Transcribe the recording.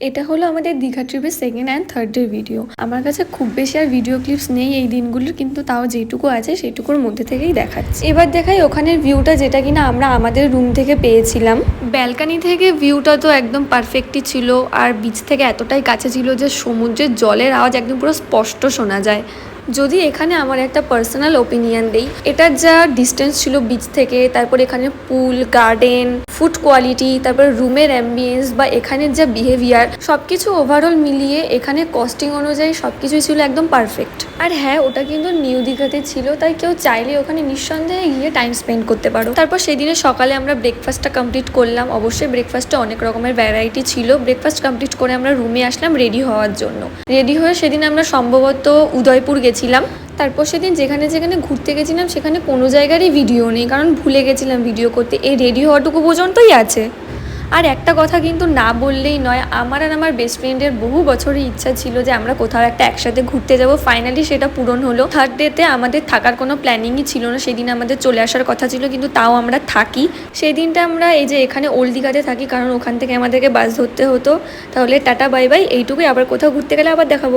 এটা হলো আমাদের দীঘা ট্রিপের second and third day video. আমার কাছে খুব বেশি আর ভিডিও ক্লিপস নেই এই দিনগুলোর, কিন্তু তাও যেটুকু আছে সেটুকুর মধ্যে থেকেই দেখাচ্ছি। এবার দেখাই ওখানের ভিউটা, যেটা কিনা আমরা আমাদের রুম থেকে পেয়েছিলাম। ব্যালকানি থেকে ভিউটা তো একদম পারফেক্টই ছিল, আর বিচ থেকে এতটাই কাছে ছিল যে সমুদ্রের জলের আওয়াজ একদম পুরো স্পষ্ট শোনা যায়। যদি এখানে আমার একটা পার্সোনাল ওপিনিয়ন দেই, এটার যা ডিস্টেন্স ছিল বিচ থেকে, তারপর এখানে পুল, গার্ডেন, ফুড কোয়ালিটি, তারপর রুমের অ্যাম্বিয়েন্স বা এখানের যা বিহেভিয়ার, সবকিছু ওভারঅল মিলিয়ে এখানে কস্টিং অনুযায়ী সবকিছুই ছিল একদম পারফেক্ট। আর হ্যাঁ, ওটা কিন্তু নিউ দীঘাতে ছিল, তাই কেউ চাইলে ওখানে নিঃসন্দেহে গিয়ে টাইম স্পেন্ড করতে পারো। তারপর সেদিনে সকালে আমরা ব্রেকফাস্টটা কমপ্লিট করলাম। অবশ্যই ব্রেকফাস্টে অনেক রকমের ভ্যারাইটি ছিল। ব্রেকফাস্ট কমপ্লিট করে আমরা রুমে আসলাম রেডি হওয়ার জন্য। রেডি হয়ে সেদিন আমরা সম্ভবত উদয়পুর গেছিলাম। তারপর সেদিন যেখানে যেখানে ঘুরতে গেছিলাম সেখানে কোনো জায়গারই ভিডিও নেই, কারণ ভুলে গেছিলাম ভিডিও করতে। এই রেডি হওয়াটুকু পর্যন্তই আছে। আর একটা কথা কিন্তু না বললেই নয়, আমার আর আমার বেস্ট ফ্রেন্ডের বহু বছরের ইচ্ছা ছিল যে আমরা কোথাও একটা একসাথে ঘুরতে যাব। ফাইনালি সেটা পূরণ হলো। থার্ড ডেতে আমাদের থাকার কোনো প্ল্যানিংই ছিল না, সেদিন আমাদের চলে আসার কথা ছিল, কিন্তু তাও আমরা থাকি। সেই দিনটা আমরা এই যে এখানে ওল্ড দীঘাতে থাকি, কারণ ওখান থেকে আমাদেরকে বাস ধরতে হতো। তাহলে টাটা বাই বাই, এইটুকুই। আবার কোথাও ঘুরতে গেলে আবার দেখাবো।